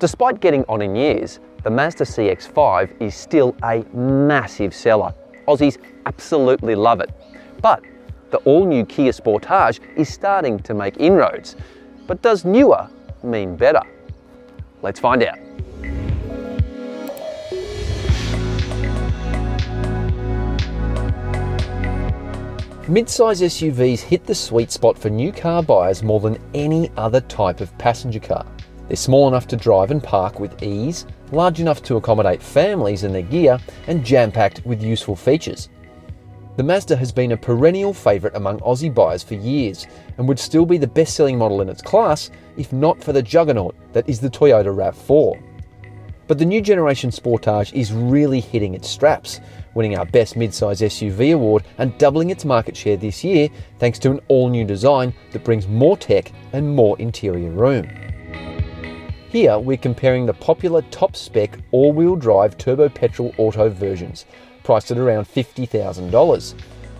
Despite getting on in years, the Mazda CX-5 is still a massive seller. Aussies absolutely love it. But the all-new Kia Sportage is starting to make inroads. But does newer mean better? Let's find out. Mid-size SUVs hit the sweet spot for new car buyers more than any other type of passenger car. They're small enough to drive and park with ease, large enough to accommodate families and their gear, and jam-packed with useful features. The Mazda has been a perennial favourite among Aussie buyers for years and would still be the best-selling model in its class if not for the juggernaut that is the Toyota RAV4. But the new generation Sportage is really hitting its straps, winning our Best Midsize SUV award and doubling its market share this year thanks to an all-new design that brings more tech and more interior room. Here we're comparing the popular top-spec all-wheel drive turbo petrol auto versions, priced at around $50,000,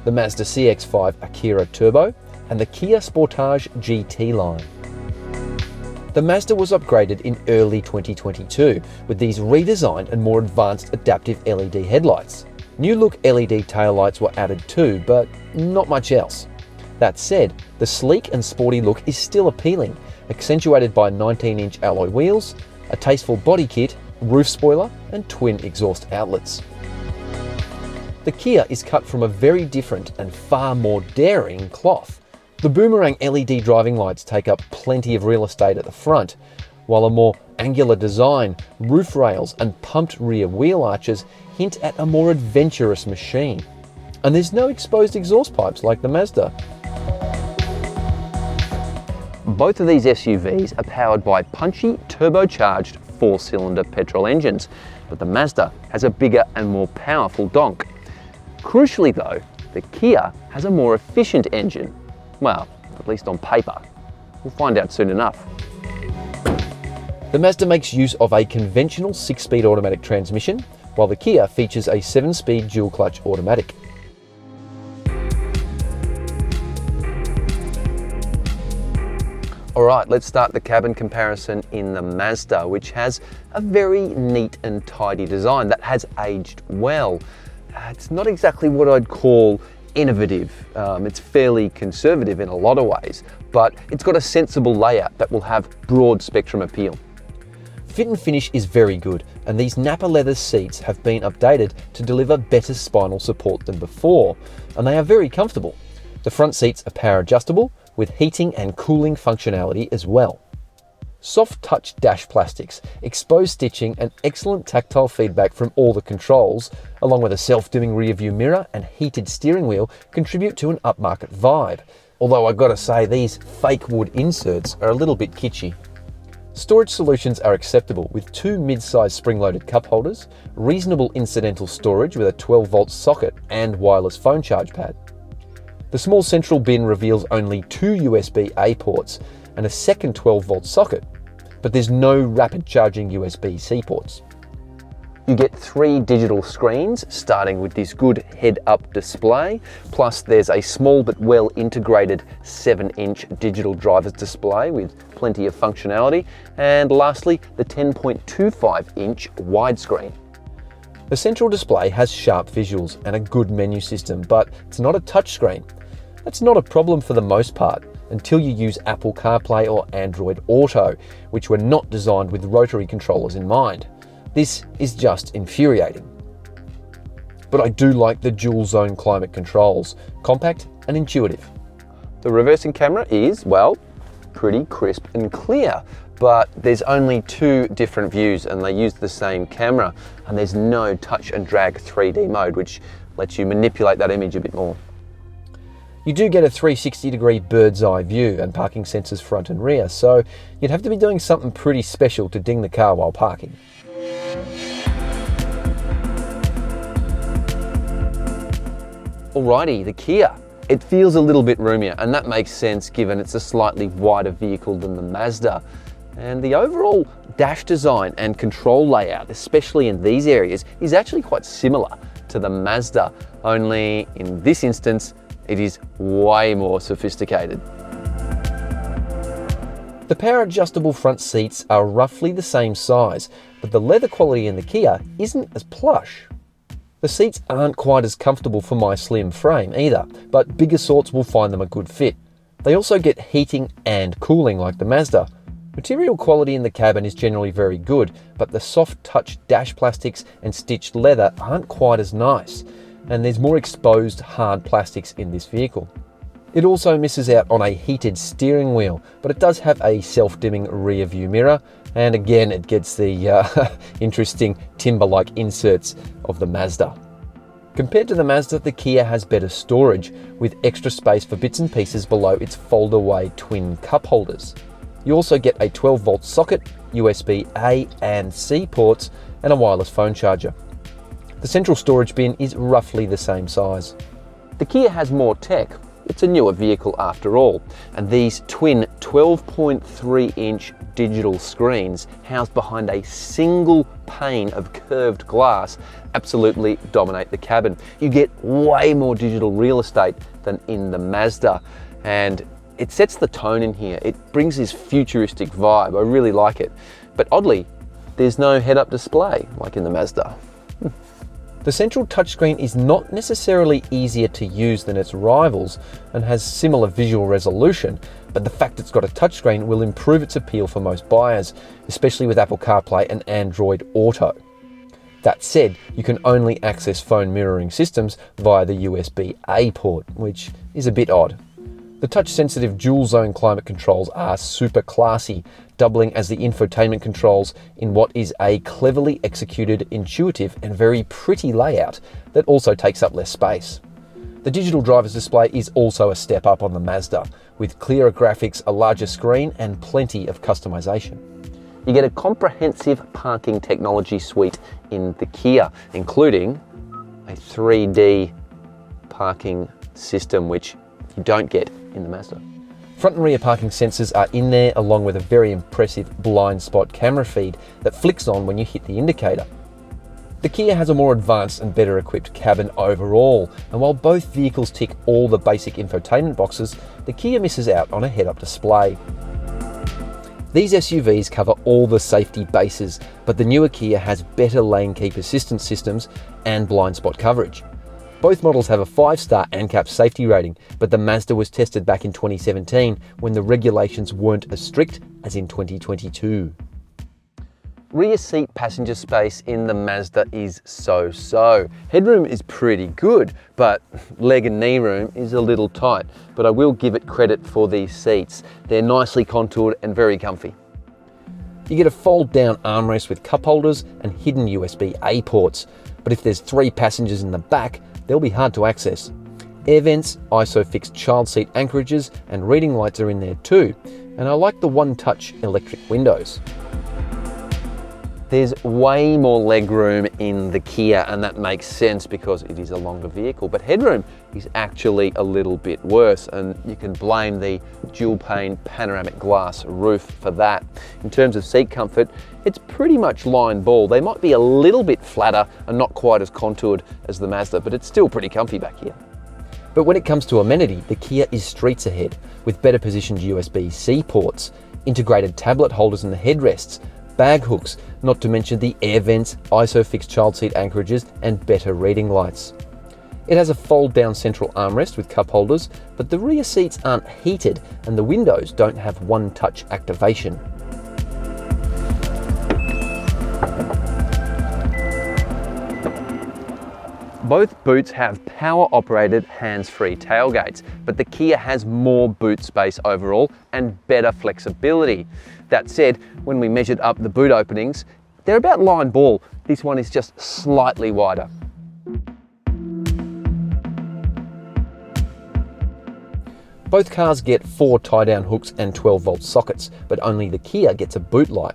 the Mazda CX-5 Akera Turbo and the Kia Sportage GT-Line. The Mazda was upgraded in early 2022 with these redesigned and more advanced adaptive LED headlights. New look LED taillights were added too, but not much else. That said, the sleek and sporty look is still appealing, accentuated by 19-inch alloy wheels, a tasteful body kit, roof spoiler and twin exhaust outlets. The Kia is cut from a very different and far more daring cloth. The boomerang LED driving lights take up plenty of real estate at the front, while a more angular design, roof rails and pumped rear wheel arches hint at a more adventurous machine. And there's no exposed exhaust pipes like the Mazda. Both of these SUVs are powered by punchy, turbocharged 4-cylinder petrol engines, but the Mazda has a bigger and more powerful donk. Crucially though, the Kia has a more efficient engine. Well, at least on paper. We'll find out soon enough. The Mazda makes use of a conventional 6-speed automatic transmission, while the Kia features a 7-speed dual-clutch automatic. Alright, let's start the cabin comparison in the Mazda, which has a very neat and tidy design that has aged well. It's not exactly what I'd call innovative. It's fairly conservative in a lot of ways, but it's got a sensible layout that will have broad spectrum appeal. Fit and finish is very good, and these Nappa leather seats have been updated to deliver better spinal support than before, and they are very comfortable. The front seats are power adjustable, with heating and cooling functionality as well. Soft touch dash plastics, exposed stitching and excellent tactile feedback from all the controls, along with a self-dimming rear view mirror and heated steering wheel, contribute to an upmarket vibe. Although I've got to say these fake wood inserts are a little bit kitschy. Storage solutions are acceptable with 2 mid-size spring-loaded cup holders, reasonable incidental storage with a 12-volt socket and wireless phone charge pad. The small central bin reveals only 2 USB-A ports and a second 12-volt socket, but there's no rapid charging USB-C ports. You get 3 digital screens, starting with this good head-up display, plus there's a small but well-integrated 7-inch digital driver's display with plenty of functionality, and lastly, the 10.25-inch widescreen. The central display has sharp visuals and a good menu system, but it's not a touchscreen. That's not a problem for the most part, until you use Apple CarPlay or Android Auto, which were not designed with rotary controllers in mind. This is just infuriating. But I do like the dual zone climate controls, compact and intuitive. The reversing camera is, well, pretty crisp and clear, but there's only 2 different views and they use the same camera, and there's no touch and drag 3D mode, which lets you manipulate that image a bit more. You do get a 360-degree bird's eye view and parking sensors front and rear, so you'd have to be doing something pretty special to ding the car while parking. Alrighty, the Kia. It feels a little bit roomier, and that makes sense given it's a slightly wider vehicle than the Mazda. And the overall dash design and control layout, especially in these areas, is actually quite similar to the Mazda, only in this instance, it is way more sophisticated. The power adjustable front seats are roughly the same size, but the leather quality in the Kia isn't as plush. The seats aren't quite as comfortable for my slim frame either, but bigger sorts will find them a good fit. They also get heating and cooling like the Mazda. Material quality in the cabin is generally very good, but the soft touch dash plastics and stitched leather aren't quite as nice, and there's more exposed hard plastics in this vehicle. It also misses out on a heated steering wheel, but it does have a self-dimming rear view mirror, and again it gets the interesting timber-like inserts of the Mazda. Compared to the Mazda, the Kia has better storage, with extra space for bits and pieces below its fold-away twin cup holders. You also get a 12-volt socket, USB A and C ports, and a wireless phone charger. The central storage bin is roughly the same size. The Kia has more tech. It's a newer vehicle after all, and these twin 12.3-inch digital screens housed behind a single pane of curved glass absolutely dominate the cabin. You get way more digital real estate than in the Mazda, and it sets the tone in here. It brings this futuristic vibe. I really like it. But oddly, there's no head-up display like in the Mazda. The central touchscreen is not necessarily easier to use than its rivals and has similar visual resolution, but the fact it's got a touchscreen will improve its appeal for most buyers, especially with Apple CarPlay and Android Auto. That said, you can only access phone mirroring systems via the USB-A port, which is a bit odd. The touch-sensitive dual-zone climate controls are super classy, doubling as the infotainment controls in what is a cleverly executed, intuitive and very pretty layout that also takes up less space. The digital driver's display is also a step up on the Mazda, with clearer graphics, a larger screen and plenty of customization. You get a comprehensive parking technology suite in the Kia, including a 3D parking system, which you don't get in the Mazda. Front and rear parking sensors are in there, along with a very impressive blind spot camera feed that flicks on when you hit the indicator. The Kia has a more advanced and better equipped cabin overall, and while both vehicles tick all the basic infotainment boxes, the Kia misses out on a head-up display. These SUVs cover all the safety bases, but the newer Kia has better lane keep assistance systems and blind spot coverage. Both models have a 5-star ANCAP safety rating, but the Mazda was tested back in 2017 when the regulations weren't as strict as in 2022. Rear seat passenger space in the Mazda is so-so. Headroom is pretty good, but leg and knee room is a little tight. But I will give it credit for these seats. They're nicely contoured and very comfy. You get a fold-down armrest with cup holders and hidden USB-A ports, but if there's 3 passengers in the back, they'll be hard to access. Air vents, ISOFIX child seat anchorages and reading lights are in there too, and I like the one-touch electric windows. There's way more legroom in the Kia, and that makes sense because it is a longer vehicle, but headroom is actually a little bit worse, and you can blame the dual pane panoramic glass roof for that. In terms of seat comfort, it's pretty much line ball. They might be a little bit flatter and not quite as contoured as the Mazda, but it's still pretty comfy back here. But when it comes to amenity, the Kia is streets ahead, with better positioned USB-C ports, integrated tablet holders in the headrests, bag hooks, not to mention the air vents, ISOFIX child seat anchorages and better reading lights. It has a fold-down central armrest with cup holders, but the rear seats aren't heated and the windows don't have one-touch activation. Both boots have power-operated hands-free tailgates, but the Kia has more boot space overall and better flexibility. That said, when we measured up the boot openings, they're about line ball. This one is just slightly wider. Both cars get 4 tie-down hooks and 12-volt sockets, but only the Kia gets a boot light.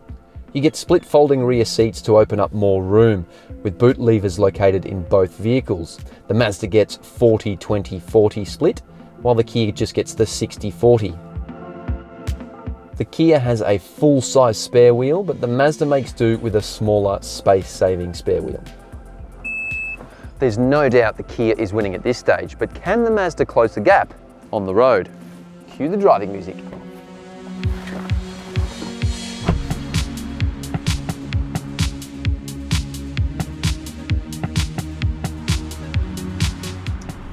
You get split folding rear seats to open up more room, with boot levers located in both vehicles. The Mazda gets 40-20-40 split, while the Kia just gets the 60-40. The Kia has a full-size spare wheel, but the Mazda makes do with a smaller, space-saving spare wheel. There's no doubt the Kia is winning at this stage, but can the Mazda close the gap on the road? Cue the driving music.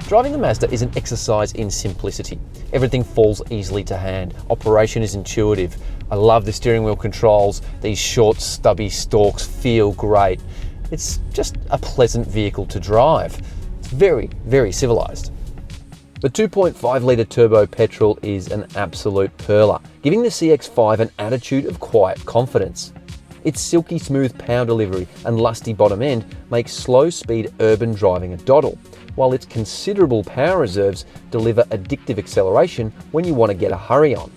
Driving the Mazda is an exercise in simplicity. Everything falls easily to hand. Operation is intuitive. I love the steering wheel controls. These short, stubby stalks feel great. It's just a pleasant vehicle to drive. It's very, very civilized. The 2.5 litre turbo petrol is an absolute perler, giving the CX-5 an attitude of quiet confidence. Its silky smooth power delivery and lusty bottom end make slow-speed urban driving a doddle, while its considerable power reserves deliver addictive acceleration when you want to get a hurry on.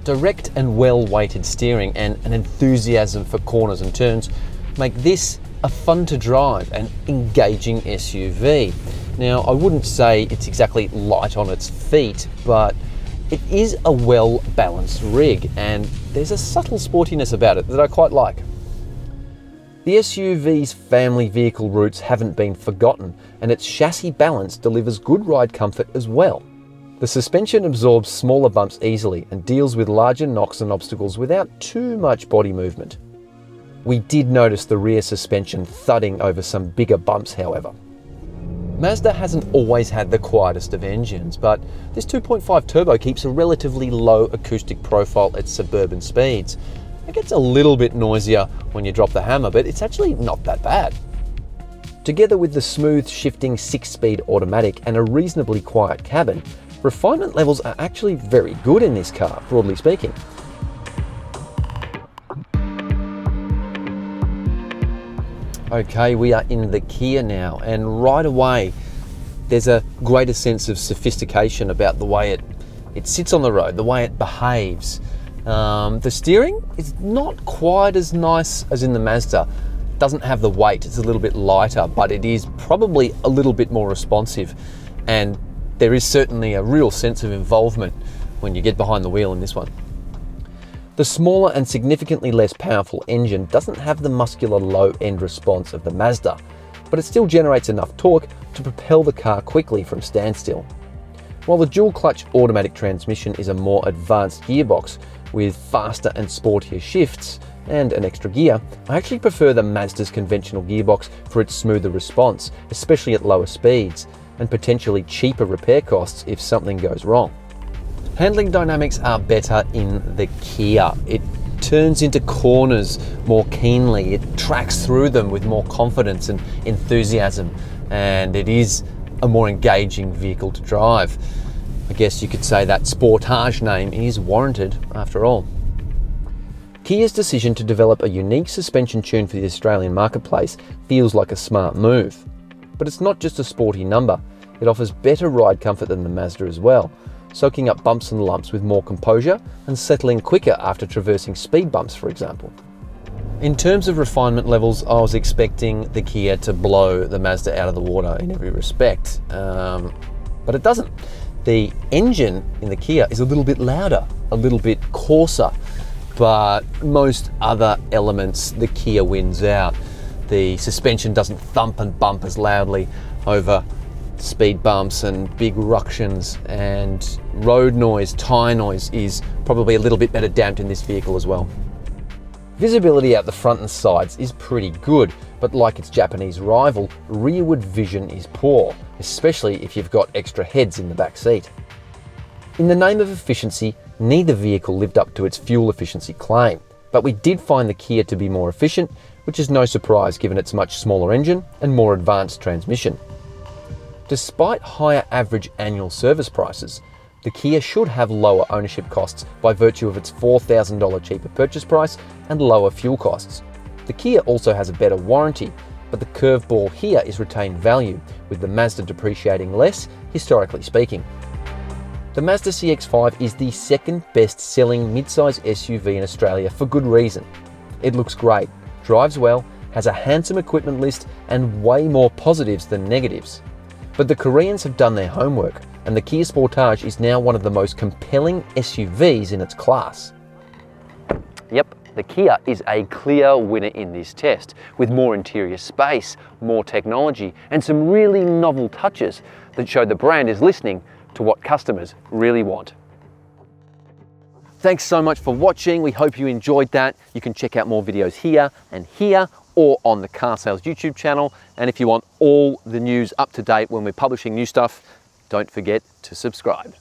Direct and well-weighted steering and an enthusiasm for corners and turns make this a fun-to-drive and engaging SUV. Now, I wouldn't say it's exactly light on its feet, but it is a well-balanced rig, and there's a subtle sportiness about it that I quite like. The SUV's family vehicle roots haven't been forgotten, and its chassis balance delivers good ride comfort as well. The suspension absorbs smaller bumps easily and deals with larger knocks and obstacles without too much body movement. We did notice the rear suspension thudding over some bigger bumps, however. Mazda hasn't always had the quietest of engines, but this 2.5 turbo keeps a relatively low acoustic profile at suburban speeds. It gets a little bit noisier when you drop the hammer, but it's actually not that bad. Together with the smooth shifting 6-speed automatic and a reasonably quiet cabin, refinement levels are actually very good in this car, broadly speaking. Okay, we are in the Kia now, and right away there's a greater sense of sophistication about the way it sits on the road, the way it behaves. The steering is not quite as nice as in the Mazda. It doesn't have the weight, it's a little bit lighter, but it is probably a little bit more responsive, and there is certainly a real sense of involvement when you get behind the wheel in this one. The smaller and significantly less powerful engine doesn't have the muscular low-end response of the Mazda, but it still generates enough torque to propel the car quickly from standstill. While the dual-clutch automatic transmission is a more advanced gearbox with faster and sportier shifts and an extra gear, I actually prefer the Mazda's conventional gearbox for its smoother response, especially at lower speeds, and potentially cheaper repair costs if something goes wrong. Handling dynamics are better in the Kia. It turns into corners more keenly, it tracks through them with more confidence and enthusiasm, and it is a more engaging vehicle to drive. I guess you could say that Sportage name is warranted after all. Kia's decision to develop a unique suspension tune for the Australian marketplace feels like a smart move. But it's not just a sporty number, it offers better ride comfort than the Mazda as well, soaking up bumps and lumps with more composure and settling quicker after traversing speed bumps, for example. In terms of refinement levels, I was expecting the Kia to blow the Mazda out of the water in every respect, but it doesn't. The engine in the Kia is a little bit louder, a little bit coarser, but most other elements the Kia wins out. The suspension doesn't thump and bump as loudly over speed bumps and big ructions, and road noise, tyre noise is probably a little bit better damped in this vehicle as well. Visibility out the front and sides is pretty good, but like its Japanese rival, rearward vision is poor, especially if you've got extra heads in the back seat. In the name of efficiency, neither vehicle lived up to its fuel efficiency claim, but we did find the Kia to be more efficient, which is no surprise given its much smaller engine and more advanced transmission. Despite higher average annual service prices, the Kia should have lower ownership costs by virtue of its $4,000 cheaper purchase price and lower fuel costs. The Kia also has a better warranty, but the curveball here is retained value, with the Mazda depreciating less, historically speaking. The Mazda CX-5 is the second best-selling mid-size SUV in Australia for good reason. It looks great, drives well, has a handsome equipment list, and way more positives than negatives. But the Koreans have done their homework, and the Kia Sportage is now one of the most compelling SUVs in its class. Yep, the Kia is a clear winner in this test, with more interior space, more technology, and some really novel touches that show the brand is listening to what customers really want. Thanks so much for watching. We hope you enjoyed that. You can check out more videos here and here, or on the Car Sales YouTube channel. And if you want all the news up to date when we're publishing new stuff, don't forget to subscribe.